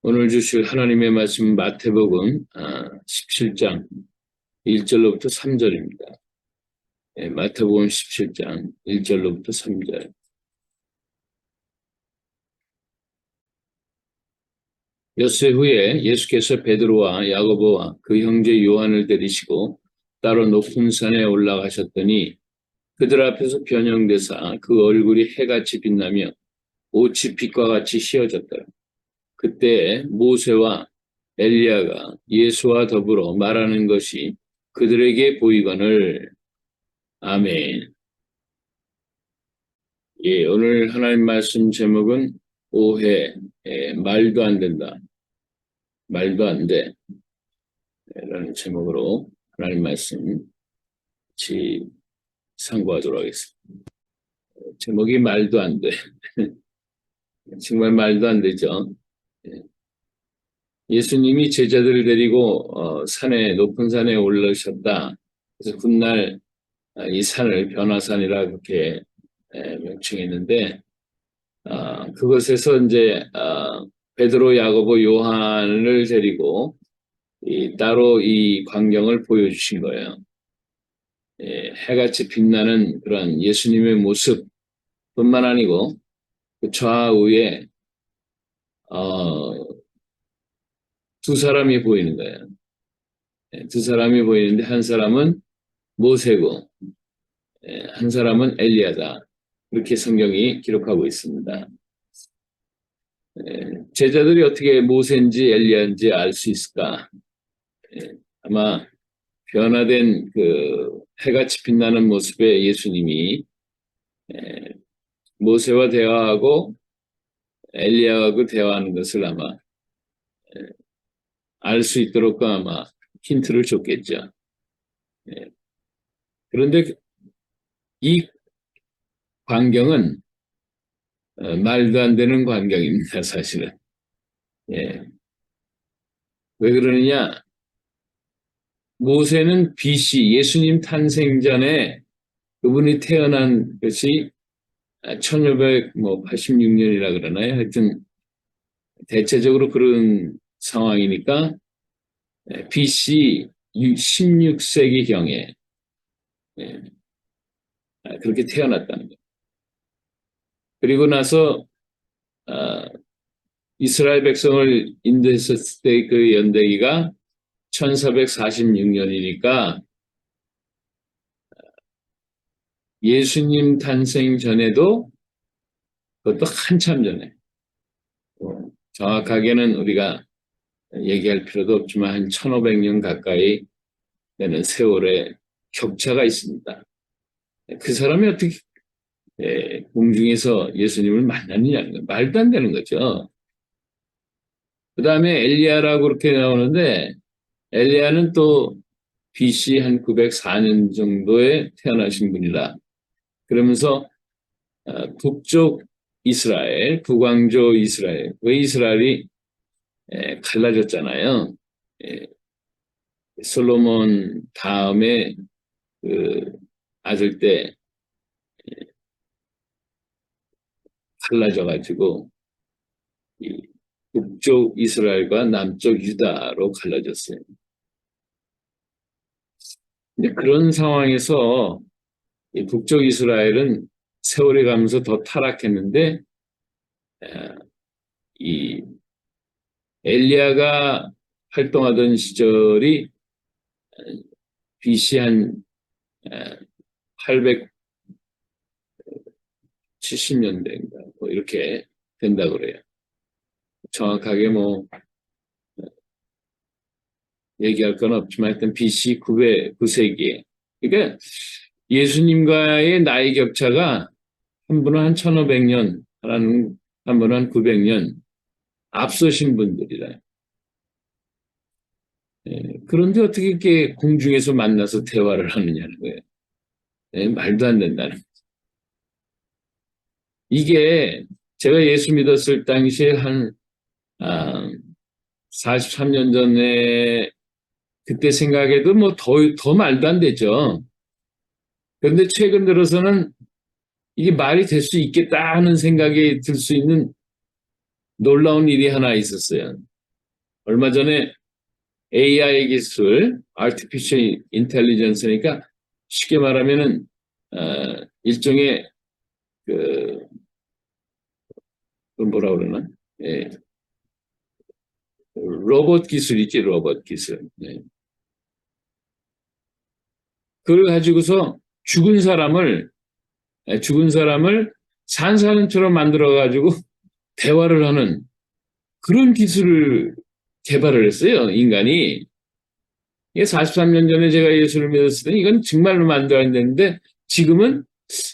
오늘 주실 하나님의 말씀 마태복음 17장 1절로부터 3절입니다. 마태복음 17장 1절로부터 3절. 엿새 후에 예수께서 베드로와 야고보와 그 형제 요한을 데리시고 따로 높은 산에 올라가셨더니 그들 앞에서 변형되사 그 얼굴이 해같이 빛나며 옷이 빛과 같이 휘어졌더라. 그때 모세와 엘리야가 예수와 더불어 말하는 것이 그들에게 보이거늘. 아멘. 오늘 하나님 말씀 제목은 오해, 말도 안 된다. 말도 안 돼. 라는 제목으로 하나님 말씀 같이 상고하도록 하겠습니다. 제목이 말도 안 돼. 정말 말도 안 되죠. 예수님이 제자들을 데리고 높은 산에 올라오셨다. 그래서 훗날 이 산을 변화산이라 그렇게 명칭했는데, 그것에서 이제 베드로, 야고보, 요한을 데리고 따로 이 광경을 보여주신 거예요. 해같이 빛나는 그런 예수님의 모습뿐만 아니고 그 좌우에 두 사람이 보이는 거예요. 두 사람이 보이는데 한 사람은 모세고 한 사람은 엘리야다. 이렇게 성경이 기록하고 있습니다. 제자들이 어떻게 모세인지 엘리야인지 알 수 있을까? 아마 변화된 그 해같이 빛나는 모습의 예수님이 모세와 대화하고 엘리야하고 대화하는 것을 아마 알 수 있도록 아마 힌트를 줬겠죠. 그런데 이 광경은 말도 안 되는 광경입니다, 사실은. 왜 그러느냐? 모세는 BC, 예수님 탄생 전에 그분이 태어난 것이 1586년이라 그러나요? 하여튼 대체적으로 그런 상황이니까 BC 16세기경에 그렇게 태어났다는 거예요. 그리고 나서 이스라엘 백성을 인도했을 때 그 연대기가 1446년이니까 예수님 탄생 전에도 그것도 한참 전에 정확하게는 우리가 얘기할 필요도 없지만 한 1500년 가까이 되는 세월의 격차가 있습니다. 그 사람이 어떻게 공중에서 예수님을 만났느냐는 거 말도 안 되는 거죠. 그 다음에 엘리야라고 그렇게 나오는데 엘리야는 또 BC 한 904년 정도에 태어나신 분이라 그러면서 북쪽 이스라엘, 북왕조 이스라엘, 왜 이스라엘이 갈라졌잖아요. 솔로몬 다음에 그 아들 때 갈라져가지고 북쪽 이스라엘과 남쪽 유다로 갈라졌어요. 근데 그런 상황에서 이 북쪽 이스라엘은 세월이 가면서 더 타락했는데 이 엘리야가 활동하던 시절이 BC 한 870년대인가 뭐 이렇게 된다고 그래요. 정확하게 뭐 얘기할 건 없지만 하여튼 BC 9세기에 그러니까 예수님과의 나이 격차가 한 분은 한 1500년, 한 분은 한 900년 앞서신 분들이라. 그런데 어떻게 이렇게 공중에서 만나서 대화를 하느냐는 거예요. 말도 안 된다는 거예요. 이게 제가 예수 믿었을 당시에 한 43년 전에 그때 생각해도 뭐 더 말도 안 되죠. 그런데 최근 들어서는 이게 말이 될 수 있겠다 하는 생각이 들 수 있는 놀라운 일이 하나 있었어요. 얼마 전에 AI 기술, Artificial Intelligence니까 쉽게 말하면은 일종의 그 뭐라 그러나? 예, 로봇 기술이지, 로봇 기술. 네. 그걸 가지고서 죽은 사람을 산 사람처럼 만들어 가지고 대화를 하는 그런 기술을 개발을 했어요, 인간이. 이게 43년 전에 제가 예수를 믿었을 때 이건 정말로 말도 안 되는데 지금은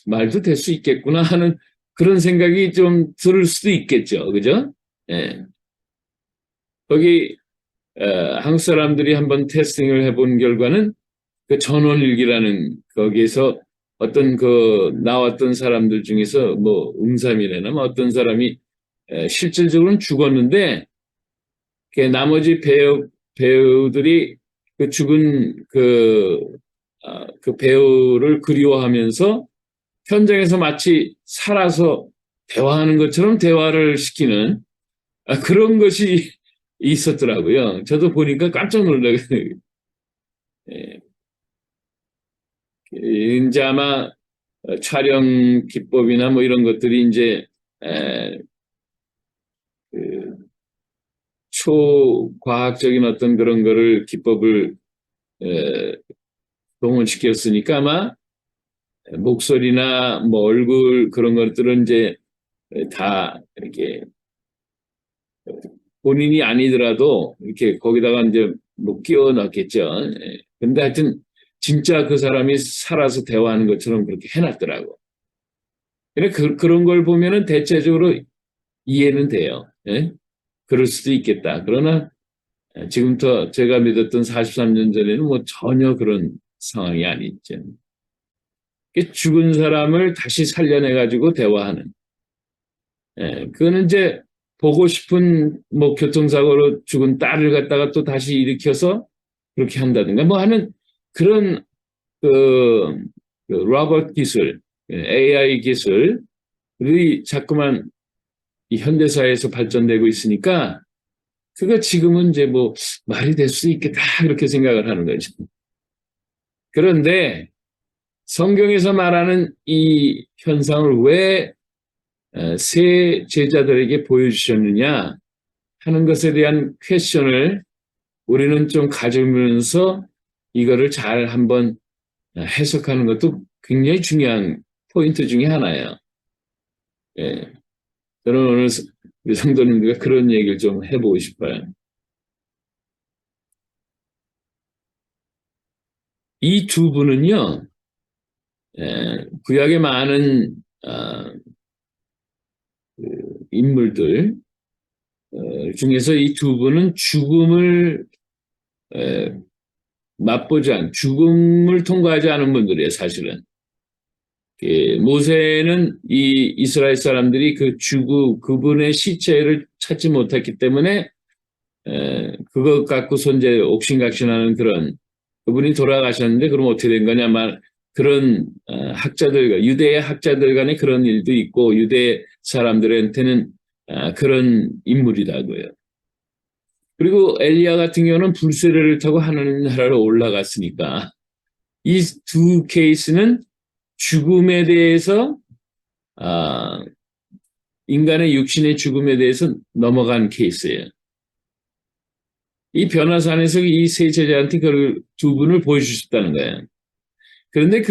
말도 될 수 있겠구나 하는 그런 생각이 좀 들을 수도 있겠죠. 그죠? 예. 거기 한국 사람들이 한번 테스팅을 해본 결과는 그 전원일기라는 거기에서 어떤 그 나왔던 사람들 중에서 뭐 응삼이래나 뭐 어떤 사람이 실질적으로는 죽었는데 나머지 배우들이 그 죽은 그 배우를 그리워하면서 현장에서 마치 살아서 대화하는 것처럼 대화를 시키는 그런 것이 있었더라고요. 저도 보니까 깜짝 놀라요. 예. 이제 아마 촬영 기법이나 뭐 이런 것들이 이제 그 초과학적인 어떤 그런 거를 기법을 동원시켰으니까 아마 목소리나 뭐 얼굴 그런 것들은 이제 다 이렇게 본인이 아니더라도 이렇게 거기다가 이제 뭐 끼워 넣겠죠. 근데 하여튼 진짜 그 사람이 살아서 대화하는 것처럼 그렇게 해놨더라고. 그런 걸 보면은 대체적으로 이해는 돼요. 예? 그럴 수도 있겠다. 그러나 지금부터 제가 믿었던 43년 전에는 뭐 전혀 그런 상황이 아니죠. 죽은 사람을 다시 살려내가지고 대화하는. 그거는 이제 보고 싶은 뭐 교통사고로 죽은 딸을 갖다가 또 다시 일으켜서 그렇게 한다든가 뭐 하는 그런 그 로봇 기술, AI 기술이 자꾸만 이 현대사회에서 발전되고 있으니까 그거 지금은 이제 뭐 말이 될 수 있겠다 그렇게 생각을 하는 거죠. 그런데 성경에서 말하는 이 현상을 왜 세 제자들에게 보여주셨느냐 하는 것에 대한 퀘션을 우리는 좀 가지면서 이거를 잘 한번 해석하는 것도 굉장히 중요한 포인트 중에 하나예요. 예. 저는 오늘 우리 성도님들과 그런 얘기를 좀 해보고 싶어요. 이 두 분은요, 구약의 많은 그 인물들 중에서 이 두 분은 죽음을 죽음을 통과하지 않은 분들이에요, 사실은. 모세는 이 이스라엘 사람들이 그분의 시체를 찾지 못했기 때문에 그것 갖고서 이제 옥신각신하는 그런 그분이 돌아가셨는데 그럼 어떻게 된 거냐 말 그런 유대의 학자들 간에 그런 일도 있고 유대 사람들한테는 그런 인물이라고요. 그리고 엘리야 같은 경우는 불세례를 타고 하나님 나라로 올라갔으니까 이 두 케이스는 죽음에 대해서 인간의 육신의 죽음에 대해서 넘어간 케이스예요. 이 변화산에서 이 세 제자한테 그 두 분을 보여주셨다는 거예요. 그런데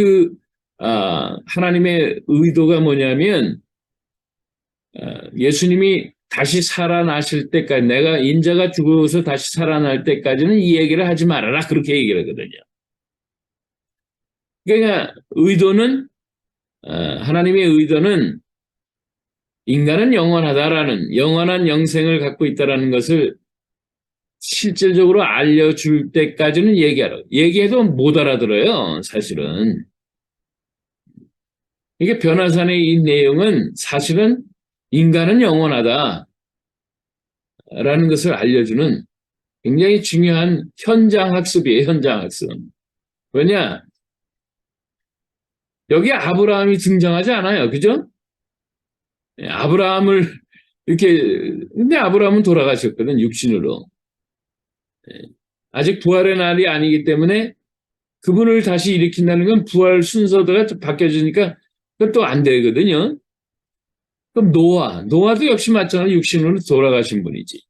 하나님의 의도가 뭐냐면 예수님이 다시 살아나실 때까지 내가 인자가 죽어서 다시 살아날 때까지는 이 얘기를 하지 말아라 그렇게 얘기를 하거든요. 그러니까 하나님의 의도는 인간은 영원하다라는 영원한 영생을 갖고 있다라는 것을 실질적으로 알려줄 때까지는 얘기해도 못 알아들어요, 사실은. 이게 변화산의 이 내용은 사실은 인간은 영원하다라는 것을 알려주는 굉장히 중요한 현장 학습이에요, 현장 학습. 왜냐? 여기 아브라함이 등장하지 않아요, 그죠? 아브라함을 근데 아브라함은 돌아가셨거든, 육신으로. 아직 부활의 날이 아니기 때문에 그분을 다시 일으킨다는 건 부활 순서가 좀 바뀌어지니까 그것도 안 되거든요. 그럼 노아도 역시 마찬가지로 육신으로 돌아가신 분이지.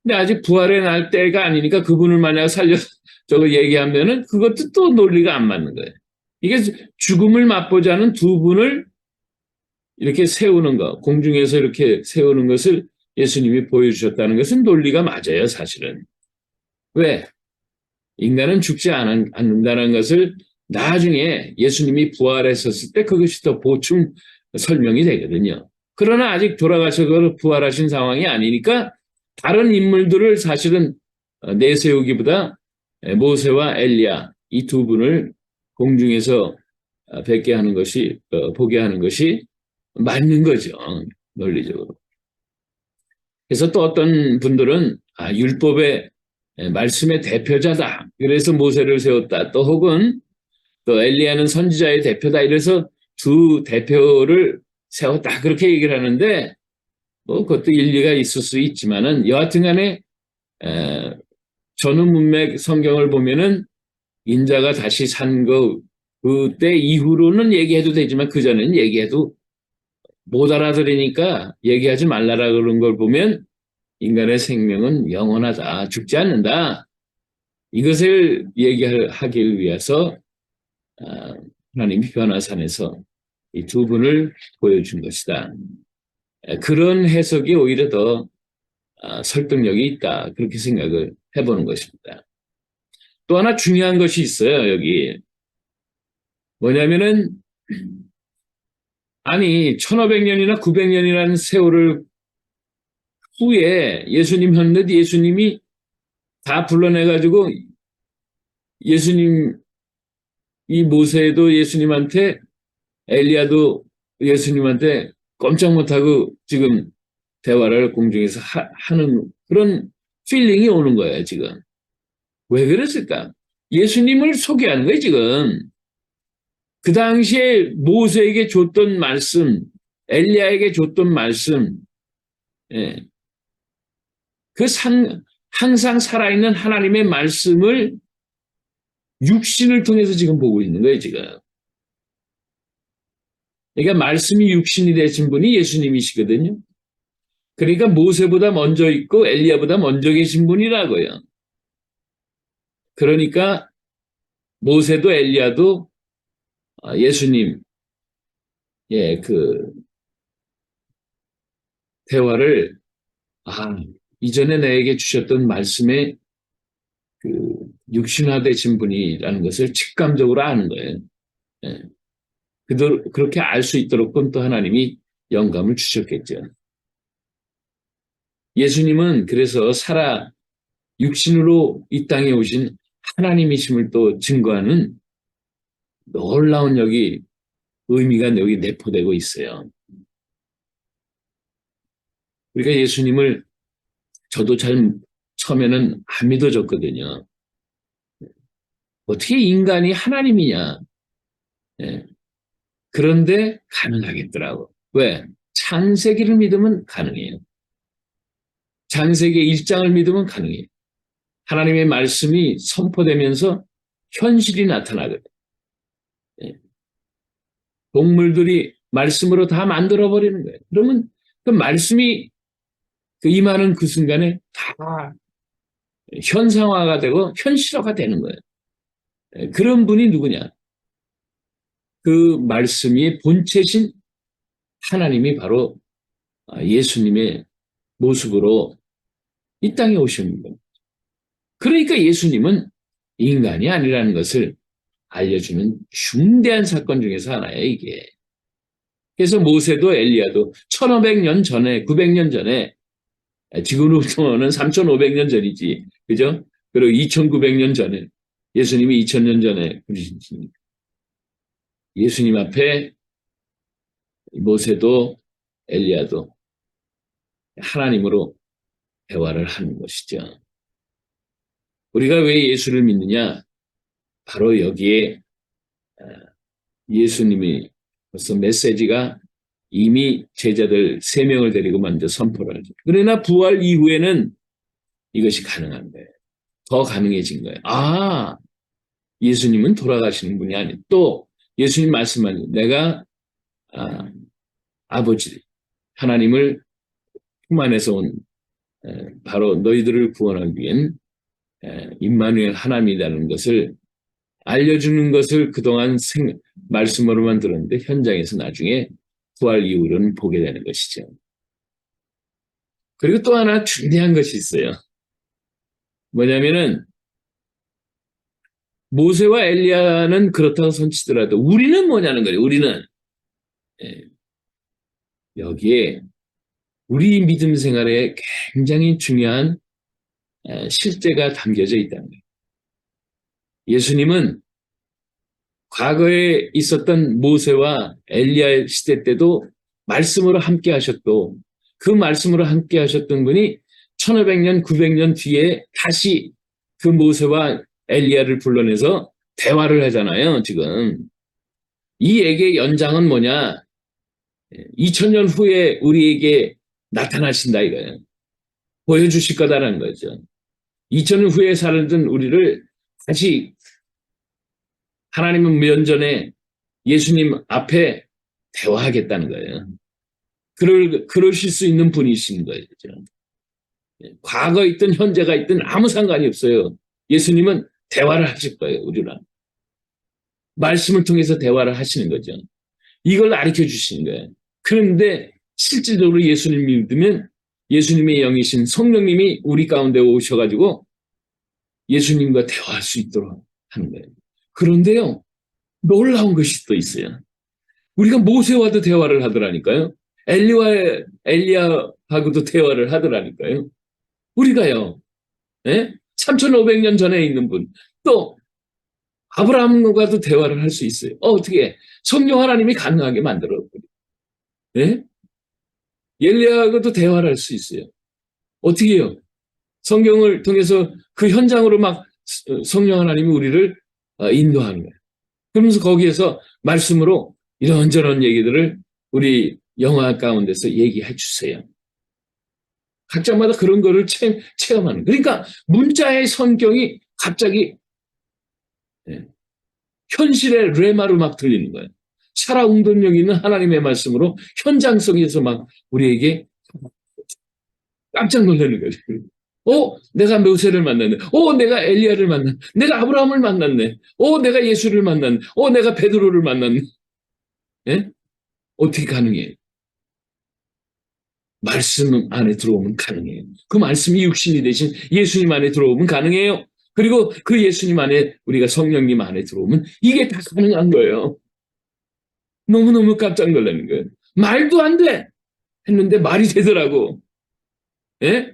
근데 아직 부활의 날 때가 아니니까 그분을 만약 살려서 저거 얘기하면은 그것도 또 논리가 안 맞는 거예요. 이게 죽음을 맛보지 않은 두 분을 이렇게 세우는 것, 공중에서 이렇게 세우는 것을 예수님이 보여주셨다는 것은 논리가 맞아요, 사실은. 왜? 인간은 죽지 않는다는 것을 나중에 예수님이 부활했었을 때 그것이 더 보충 설명이 되거든요. 그러나 아직 돌아가셔서 부활하신 상황이 아니니까 다른 인물들을 사실은 내세우기보다 모세와 엘리야 이 두 분을 공중에서 뵙게 하는 것이 보게 하는 것이 맞는 거죠. 논리적으로. 그래서 또 어떤 분들은 율법의 말씀의 대표자다. 그래서 모세를 세웠다. 또 혹은 또 엘리야는 선지자의 대표다. 이래서 두 대표를 세웠다. 그렇게 얘기를 하는데 뭐 그것도 일리가 있을 수 있지만은 여하튼 간에 전후 문맥 성경을 보면은 인자가 다시 산 그때 이후로는 얘기해도 되지만 그 전에는 얘기해도 못 알아들으니까 얘기하지 말라라 그런 걸 보면 인간의 생명은 영원하다. 죽지 않는다. 이것을 얘기하기 위해서 하나님이 변화산에서 이 두 분을 보여준 것이다. 그런 해석이 오히려 더 설득력이 있다. 그렇게 생각을 해보는 것입니다. 또 하나 중요한 것이 있어요. 여기 뭐냐면은 아니 1500년이나 900년이라는 세월을 후에 예수님 현대 예수님이 다 불러내가지고 예수님 이 모세도 예수님한테 엘리야도 예수님한테 꼼짝 못하고 지금 대화를 공중에서 하는 그런 필링이 오는 거예요 지금. 왜 그랬을까? 예수님을 소개하는 거예요 지금. 그 당시에 모세에게 줬던 말씀, 엘리야에게 줬던 말씀, 예. 항상 살아있는 하나님의 말씀을 육신을 통해서 지금 보고 있는 거예요 지금. 그러니까 말씀이 육신이 되신 분이 예수님이시거든요. 그러니까 모세보다 먼저 있고 엘리야보다 먼저 계신 분이라고요. 그러니까 모세도 엘리야도 예수님 그 대화를 이전에 내게 주셨던 말씀에 그 육신화되신 분이라는 것을 직감적으로 아는 거예요. 예. 그렇게 알 수 있도록 또 하나님이 영감을 주셨겠죠. 예수님은 그래서 육신으로 이 땅에 오신 하나님이심을 또 증거하는 놀라운 여기 의미가 여기 내포되고 있어요. 우리가 예수님을 저도 잘 처음에는 안 믿어졌거든요. 어떻게 인간이 하나님이냐. 예. 그런데 가능하겠더라고. 왜? 창세기를 믿으면 가능해요. 창세기 1장을 믿으면 가능해요. 하나님의 말씀이 선포되면서 현실이 나타나거든. 예. 동물들이 말씀으로 다 만들어버리는 거예요. 그러면 그 말씀이 임하는 그 순간에 다 현상화가 되고 현실화가 되는 거예요. 예. 그런 분이 누구냐? 그 말씀이 본체신 하나님이 바로 예수님의 모습으로 이 땅에 오신 겁니다. 그러니까 예수님은 인간이 아니라는 것을 알려주는 중대한 사건 중에서 하나예요, 이게. 그래서 모세도 엘리야도 1500년 전에, 900년 전에, 지금으로부터는 3500년 전이지, 그죠? 그리고 2900년 전에, 예수님이 2000년 전에 그러시니까. 예수님 앞에 모세도 엘리야도 하나님으로 대화를 하는 것이죠. 우리가 왜 예수를 믿느냐? 바로 여기에 예수님이 벌써 메시지가 이미 제자들 3명을 데리고 먼저 선포를 하죠. 그러나 부활 이후에는 이것이 가능한 거예요. 더 가능해진 거예요. 아, 예수님은 돌아가시는 분이 아니. 또 예수님 말씀하는 내가 아버지 하나님을 품 안에서 온 바로 너희들을 구원하기 위한 임마누엘 하나님이라는 것을 알려주는 것을 그동안 말씀으로만 들었는데 현장에서 나중에 부활 이후로는 보게 되는 것이죠. 그리고 또 하나 중대한 것이 있어요. 뭐냐면은 모세와 엘리야는 그렇다고 손치더라도 우리는 뭐냐는 거예요. 우리는 여기에 우리 믿음 생활에 굉장히 중요한 실제가 담겨져 있다는 거예요. 예수님은 과거에 있었던 모세와 엘리야 시대 때도 말씀으로 함께 하셨고 그 말씀으로 함께 하셨던 분이 1500년, 900년 뒤에 다시 그 모세와 엘리야를 불러내서 대화를 하잖아요, 지금. 이 얘기의 연장은 뭐냐? 2000년 후에 우리에게 나타나신다 이거예요. 보여주실 거다라는 거죠. 2000년 후에 살던 우리를 다시 하나님은 면전에 예수님 앞에 대화하겠다는 거예요. 그러실 수 있는 분이신 거예요. 과거에 있든 현재가 있든 아무 상관이 없어요. 예수님은 대화를 하실 거예요, 우리랑. 말씀을 통해서 대화를 하시는 거죠. 이걸 가르쳐 주시는 거예요. 그런데 실질적으로 예수님 믿으면 예수님의 영이신 성령님이 우리 가운데 오셔가지고 예수님과 대화할 수 있도록 하는 거예요. 그런데요, 놀라운 것이 또 있어요. 우리가 모세와도 대화를 하더라니까요. 엘리야하고도 대화를 하더라니까요. 우리가요, 3,500년 전에 있는 분, 또 아브라함과도 대화를 할 수 있어요. 어떻게? 성령 하나님이 가능하게 만들었거든요. 예? 엘리야하고도 대화를 할 수 있어요. 어떻게 해요? 성경을 통해서 그 현장으로 막 성령 하나님이 우리를 인도하는 거예요. 그러면서 거기에서 말씀으로 이런저런 얘기들을 우리 영화 가운데서 얘기해 주세요. 각자마다 그런 거를 체험하는. 그러니까 문자의 성경이 갑자기 현실의 레마로 막 들리는 거예요. 살아운동력 있는 하나님의 말씀으로 현장성에서 막 우리에게 깜짝 놀라는 거죠. 내가 모세를 만났네. 내가 엘리야를 만났네. 내가 아브라함을 만났네. 내가 예수를 만났네. 내가 베드로를 만났네. 예? 어떻게 가능해요? 말씀 안에 들어오면 가능해요. 그 말씀이 육신이 되신 예수님 안에 들어오면 가능해요. 그리고 그 예수님 안에 우리가 성령님 안에 들어오면 이게 다 가능한 거예요. 너무너무 깜짝 놀라는 거예요. 말도 안 돼! 했는데 말이 되더라고. 예?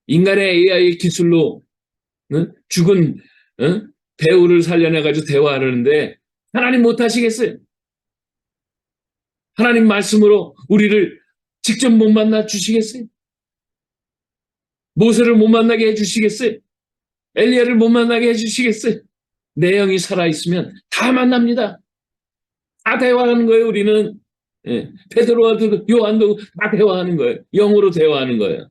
인간의 AI 기술로 죽은 배우를 살려내가지고 대화하는데 하나님 못하시겠어요? 하나님 말씀으로 우리를 직접 못 만나 주시겠어요? 모세를 못 만나게 해주시겠어요? 엘리야를 못 만나게 해주시겠어요? 내 영이 살아있으면 다 만납니다. 다 대화하는 거예요, 우리는. 베드로와도 요한도 다 대화하는 거예요. 영으로 대화하는 거예요.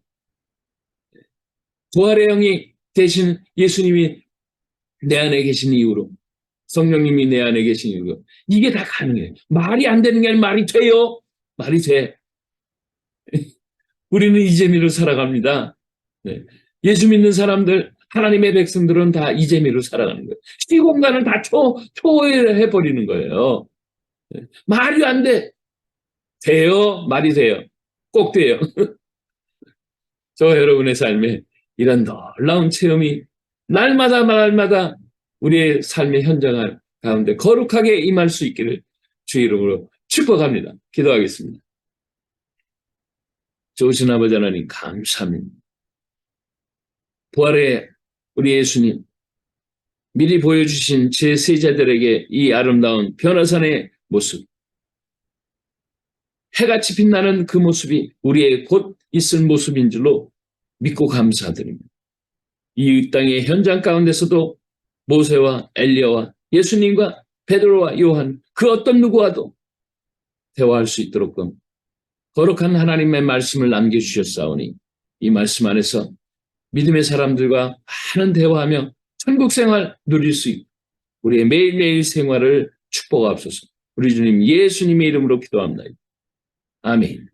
부활의 영이 대신 예수님이 내 안에 계신 이유로, 성령님이 내 안에 계신 이유로 이게 다 가능해요. 말이 안 되는 게 아니라 말이 돼요. 말이 돼. 우리는 이재미로 살아갑니다. 네. 예수 믿는 사람들, 하나님의 백성들은 다 이재미로 살아가는 거예요. 시공간을 다 초월해버리는 거예요. 네. 말이 안 돼. 돼요. 말이 돼요. 꼭 돼요. 저 여러분의 삶에 이런 놀라운 체험이 날마다 우리의 삶의 현장 가운데 거룩하게 임할 수 있기를 주 이름으로 축복합니다. 기도하겠습니다. 좋으신 아버지 하나님 감사합니다. 부활의 우리 예수님 미리 보여주신 제 세자들에게 이 아름다운 변화산의 모습, 해같이 빛나는 그 모습이 우리의 곧 있을 모습인 줄로 믿고 감사드립니다. 이 땅의 현장 가운데서도 모세와 엘리야와 예수님과 베드로와 요한 그 어떤 누구와도 대화할 수 있도록 거룩한 하나님의 말씀을 남겨주셨사오니 이 말씀 안에서 믿음의 사람들과 많은 대화하며 천국 생활 누릴 수 있고 우리의 매일매일 생활을 축복하옵소서. 우리 주님 예수님의 이름으로 기도합니다. 아멘.